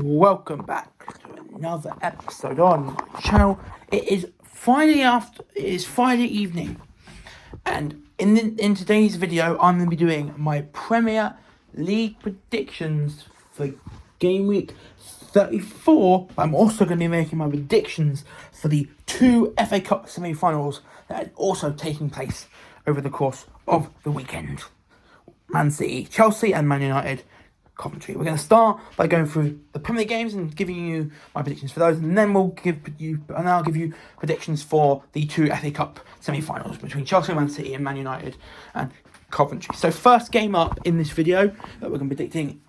Welcome back to another episode on my channel. It is Friday evening, and in today's video, I'm going to be doing my Premier League predictions for Game Week 34. I'm also going to be making my predictions for the two FA Cup semi-finals that are also taking place over the course of the weekend. Man City, Chelsea, and Man United, Coventry. We're going to start by going through the Premier League games and giving you my predictions for those, and then I'll give you predictions for the two FA Cup semi-finals between Chelsea, Man City, and Man United and Coventry. So first game up in this video that we're going to be predicting.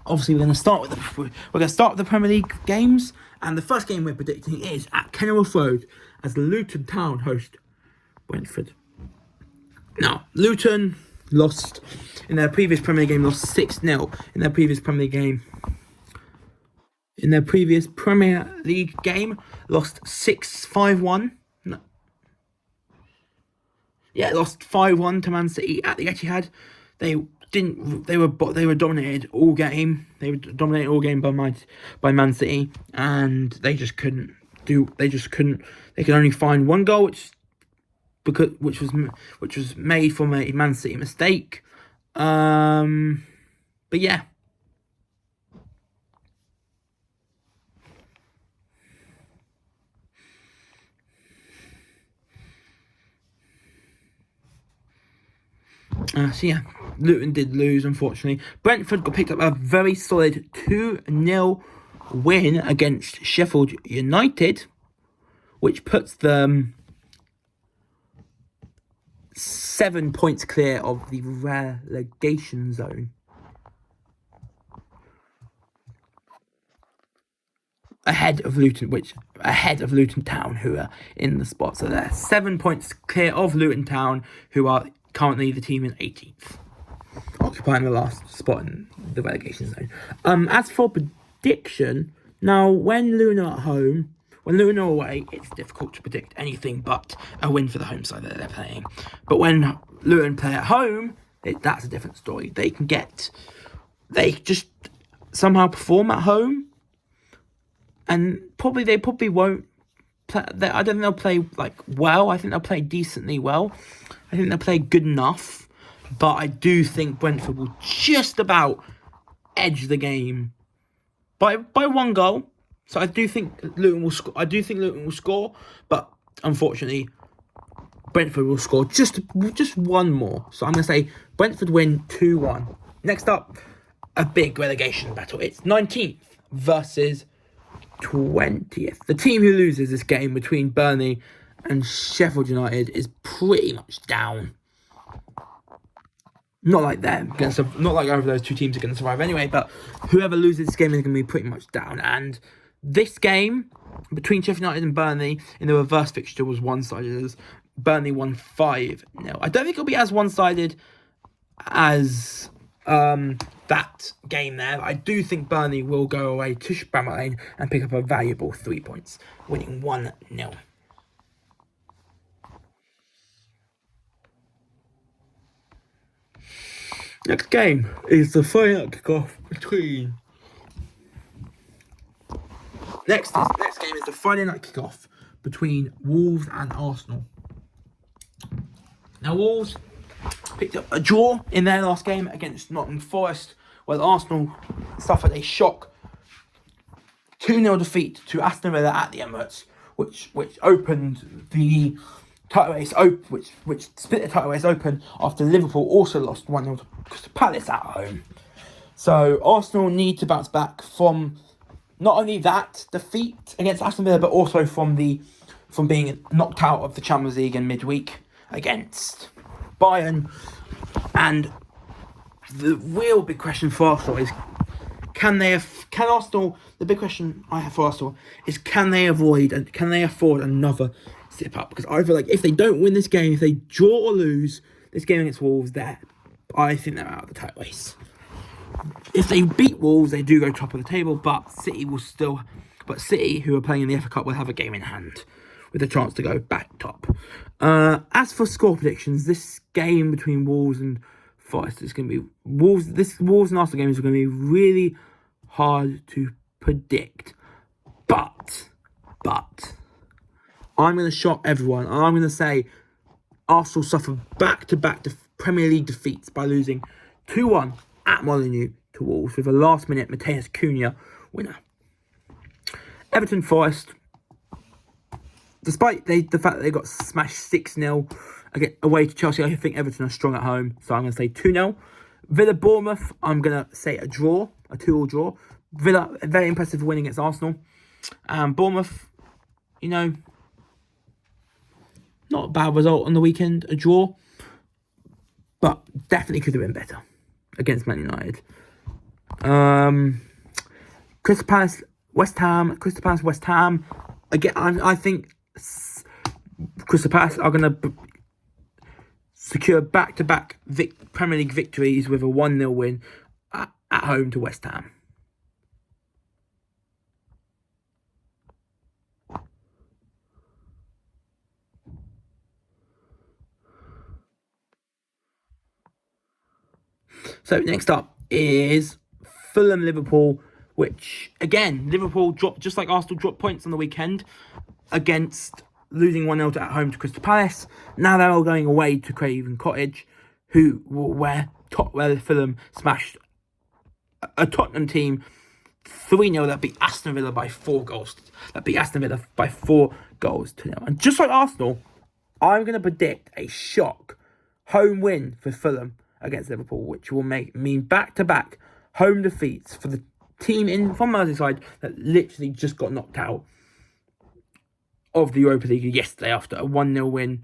Obviously, we're going to start with the Premier League games, and the first game we're predicting is at Kenilworth Road as Luton Town host Brentford. Now, Luton lost in their previous Premier League game, lost 6-0 in their previous Premier League game. In their previous Premier League game, lost 5-1. Lost 5-1 to Man City at the Etihad. They were dominated all game. They were dominated all game by Man City, and they could only find one goal, which was made from a Man City mistake. But yeah. Luton did lose, unfortunately. Brentford picked up a very solid 2-0 win against Sheffield United, which puts them 7 points clear of the relegation zone. Ahead of Luton Town, who are in the spot. So they're 7 points clear of Luton Town, who are currently the team in 18th, occupying the last spot in the relegation zone. As for prediction, now when Luton are at home, when Luton are away, it's difficult to predict anything but a win for the home side that they're playing. But when Luton play at home, that's a different story. They just somehow perform at home, and they probably won't play. I don't think they'll play well. I think they'll play decently well. I think they'll play good enough, but I do think Brentford will just about edge the game by one goal. So I do think Luton will score, but unfortunately, Brentford will score just one more. So I'm going to say Brentford win 2-1. Next up, a big relegation battle. It's 19th versus 20th. The team who loses this game between Burnley and Sheffield United is pretty much down. Not like either of those two teams are going to survive anyway, but whoever loses this game is going to be pretty much down. And this game between Sheffield United and Burnley in the reverse fixture was one-sided, as Burnley won 5-0. I don't think it'll be as one-sided as that game there. I do think Burnley will go away to Bramall Lane and pick up a valuable 3 points, winning 1-0. Next game is the final kickoff between. Next game is the Friday night kickoff between Wolves and Arsenal. Now, Wolves picked up a draw in their last game against Nottingham Forest, while Arsenal suffered a shock 2-0 defeat to Aston Villa at the Emirates, which opened the title race, which split the title race open after Liverpool also lost 1-0 to Crystal Palace at home. So Arsenal need to bounce back from not only that defeat against Aston Villa, but also from being knocked out of the Champions League in midweek against Bayern. And the real big question for Arsenal is, the big question I have for Arsenal is, can they afford another slip up? Because I feel like if they don't win this game, if they draw or lose this game against Wolves, I think they're out of the title race. If they beat Wolves, they do go top of the table, but City, who are playing in the FA Cup, will have a game in hand with a chance to go back top. As for score predictions, this game between Wolves and Forest is going to be Wolves and Arsenal game is going to be really hard to predict. But, I'm going to shock everyone. And I'm going to say Arsenal suffer back-to-back Premier League defeats by losing 2-1 at Molineux to Wolves with a last-minute Matheus Cunha winner. Everton Forest, despite the fact that they got smashed 6-0 away to Chelsea, I think Everton are strong at home, so I'm going to say 2-0. Villa Bournemouth, I'm going to say a 2-2 draw. Villa, a very impressive win against Arsenal. Bournemouth, not a bad result on the weekend, a draw. But definitely could have been better against Man United. Crystal Palace, West Ham. Again, I think Crystal Palace are going to secure back-to-back Premier League victories with a 1-0 win at home to West Ham. So next up is Fulham-Liverpool, which, again, Liverpool dropped, just like Arsenal, dropped points on the weekend against losing 1-0 at home to Crystal Palace. Now they're all going away to Craven Cottage, where Fulham smashed a Tottenham team 3-0 that beat Aston Villa by 4 goals. To 0. And just like Arsenal, I'm going to predict a shock home win for Fulham against Liverpool, which will mean back-to-back home defeats for the team from Merseyside that literally just got knocked out of the Europa League yesterday after a 1-0 win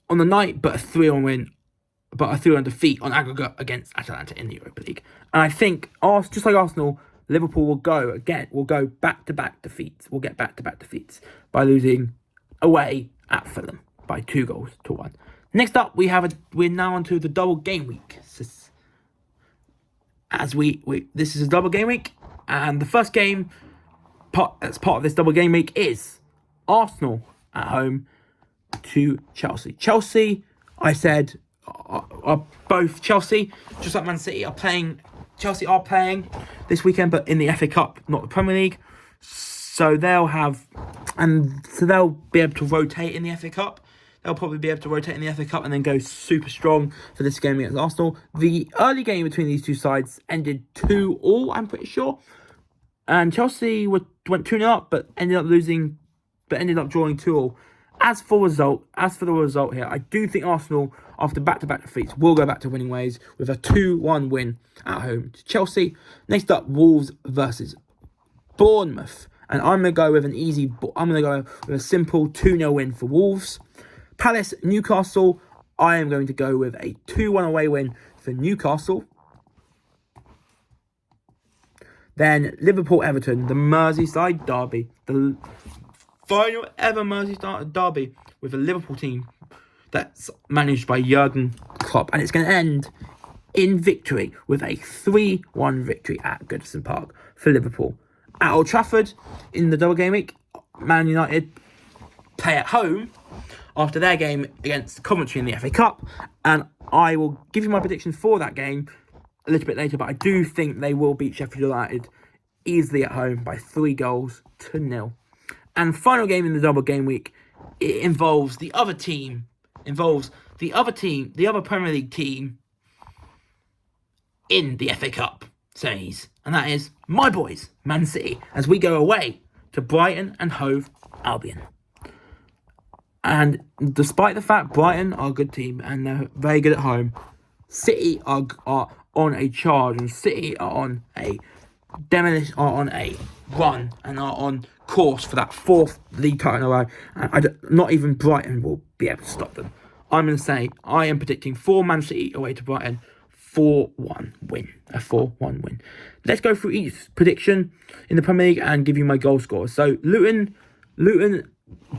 on the night, but a 3-1 defeat on aggregate against Atalanta in the Europa League. And I think, just like Arsenal, Liverpool will go back-to-back defeats. We'll get back-to-back defeats by losing away at Fulham by 2-1. Next up, we're now onto the double game week. This is a double game week, and the first game as part of this double game week is Arsenal at home to Chelsea. Chelsea, I said, are both Chelsea, just like Man City, are playing. Chelsea are playing this weekend, but in the FA Cup, not the Premier League. So they'll be able to rotate in the FA Cup. They'll probably be able to rotate in the FA Cup and then go super strong for this game against Arsenal. The early game between these two sides ended 2-2, I'm pretty sure. And Chelsea went 2-0 up, but ended up drawing 2-2. As for the result here, I do think Arsenal, after back-to-back defeats, will go back to winning ways with a 2-1 win at home to Chelsea. Next up, Wolves versus Bournemouth. And I'm going to go with a simple 2-0 win for Wolves. Palace, Newcastle, I am going to go with a 2-1 away win for Newcastle. Then Liverpool, Everton, the Merseyside derby. The final ever Merseyside derby with a Liverpool team that's managed by Jurgen Klopp. And it's going to end in victory with a 3-1 victory at Goodison Park for Liverpool. At Old Trafford, in the double game week, Man United play at home after their game against Coventry in the FA Cup, and I will give you my prediction for that game a little bit later, but I do think they will beat Sheffield United easily at home by 3-0. And final game in the double game week, it involves the other Premier League team in the FA Cup semis, and that is my boys, Man City, as we go away to Brighton and Hove Albion. And despite the fact Brighton are a good team and they're very good at home, City are on a charge, and City are on a run and are on course for that 4th league title in a row. And not even Brighton will be able to stop them. I'm going to say I am predicting for Man City away to Brighton, 4-1 win. A 4-1 win. Let's go through each prediction in the Premier League and give you my goal scorers. So Luton,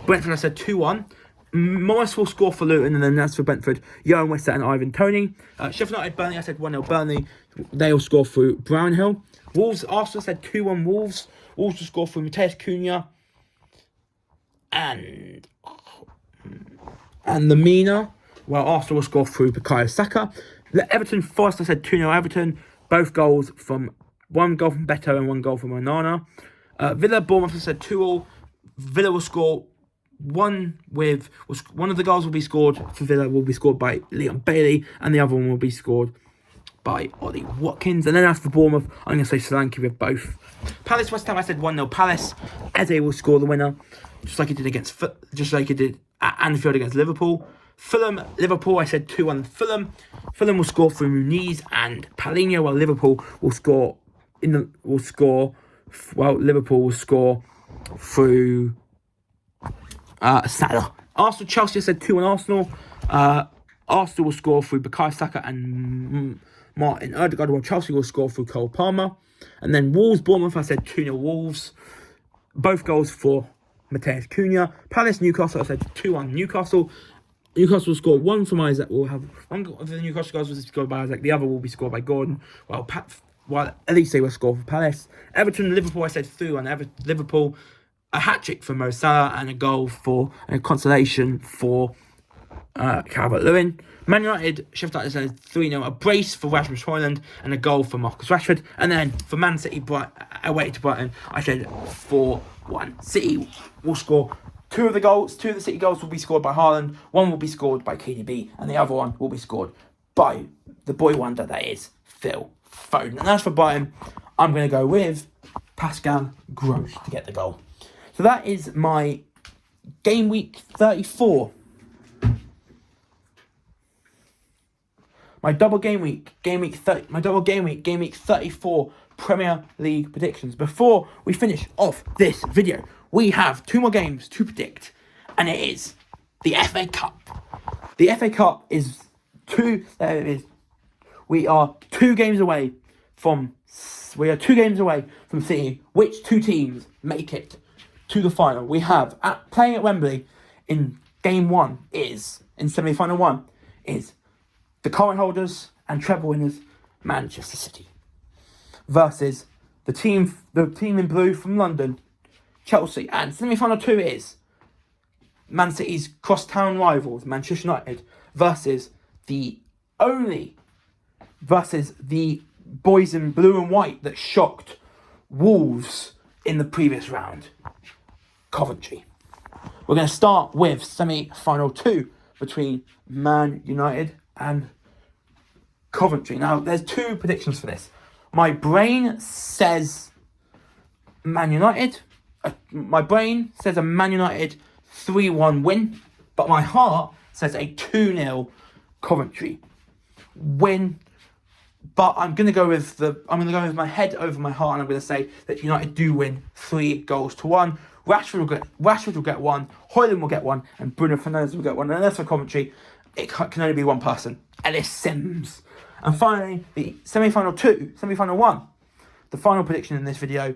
Brentford, I said 2-1. Morris will score for Luton, and then that's for Brentford, Johan Wester and Ivan Toney. Sheffield United, Burnley, I said 1-0 Burnley. They'll score through Brownhill. Wolves, Arsenal, said 2-1 Wolves. Wolves will score through Matheus Cunha and the Mina, while Arsenal will score through Bukayo Saka. Everton, Forest, I said 2-0 Everton. Both goals from 1 goal from Beto and 1 goal from Onana. Villa Bournemouth, I said 2-2. Villa will score one of the goals will be scored for Villa will be scored by Leon Bailey, and the other one will be scored by Ollie Watkins. And then as for Bournemouth, I'm going to say Solanke with both. Palace West Ham, I said 1-0 Palace. Eze will score the winner, just like he did at Anfield against Liverpool. Fulham Liverpool, I said 2-1 Fulham. Fulham will score through Muniz and Paulinho, while Liverpool will score through Salah. Arsenal Chelsea, I said 2-1 Arsenal. Arsenal will score through Bukayo Saka and Martin Odegaard, while Chelsea will score through Cole Palmer. And then Wolves Bournemouth, I said 2-0 Wolves. Both goals for Mateus Cunha. Palace Newcastle, I said 2-1 Newcastle. Newcastle will score 1 from Isaac. Will have 1 of the Newcastle goals will be scored by Isaac. The other will be scored by Gordon. While Elise will score for Palace. Everton Liverpool, I said 3-1 Liverpool. A hat-trick for Mo Salah and a goal for a consolation for Calvert-Lewin. Man United, Sheffield United said 3-0. A brace for Rasmus Højlund and a goal for Marcus Rashford. And then for Man City away to Brighton, I said 4-1. City will score 2 of the goals. 2 of the City goals will be scored by Haaland. 1 will be scored by KDB, and the other one will be scored by the boy wonder that is Phil Foden. And as for Brighton, I'm going to go with Pascal Gross to get the goal. So that is my game week 34. My double game week 34 Premier League predictions. Before we finish off this video, we have 2 more games to predict, and it is the FA Cup. The FA Cup is we are 2 games away from City. Which 2 teams make it to the final? We have playing at Wembley in semi-final 1 is the current holders and treble winners Manchester City versus the team in blue from London, Chelsea. And semi-final 2 is Man City's crosstown rivals Manchester United versus the boys in blue and white that shocked Wolves in the previous round, Coventry. We're going to start with semi-final 2 between Man United and Coventry. Now, there's 2 predictions for this. My brain says Man United. My brain says a Man United 3-1 win, but my heart says a 2-0 Coventry win. But I'm going to go with my head over my heart, and I'm going to say that United do win 3-1. Rashford will get 1, Højlund will get 1, and Bruno Fernandes will get 1. And as for Coventry, it can only be one person, Ellis Sims. And finally, the semi-final 1. The final prediction in this video,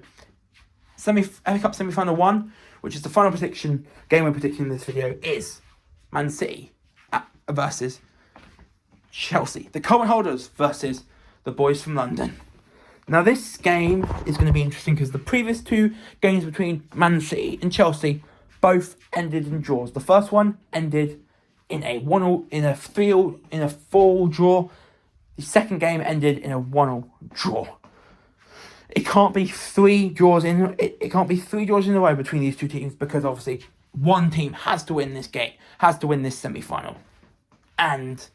FA Cup semi-final 1, which is the final game we're predicting in this video, is Man City versus Chelsea. The current holders versus the boys from London. Now, this game is going to be interesting because the previous 2 games between Man City and Chelsea both ended in draws. The first one ended in a 4-4 draw. The second game ended in a 1-1 draw. It can't be 3 draws in. It can't be 3 draws in a row between these 2 teams, because obviously one team has to win this game, has to win this semi-final. And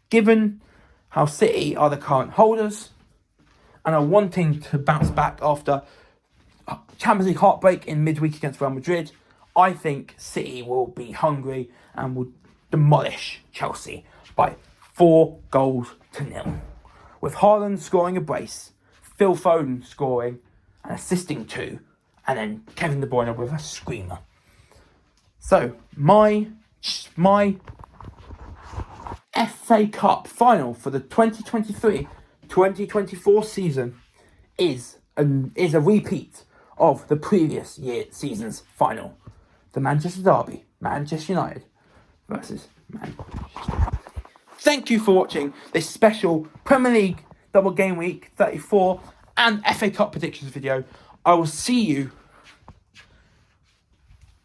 given how City are the current holders and are wanting to bounce back after Champions League heartbreak in midweek against Real Madrid, I think City will be hungry and will demolish Chelsea by 4-0, with Haaland scoring a brace, Phil Foden scoring and assisting 2, and then Kevin De Bruyne with a screamer. So my FA Cup final for the 2023-2024 season is a repeat of the previous season's final. The Manchester Derby, Manchester United versus Manchester City. Thank you for watching this special Premier League double game week 34 and FA Cup predictions video. I will see you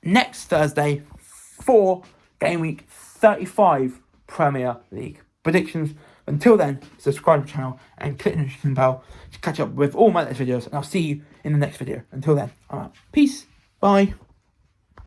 next Thursday for game week 35 Premier League predictions. Until then, subscribe to the channel and click the notification bell to catch up with all my latest videos. And I'll see you in the next video. Until then, I'm out. Peace. Bye.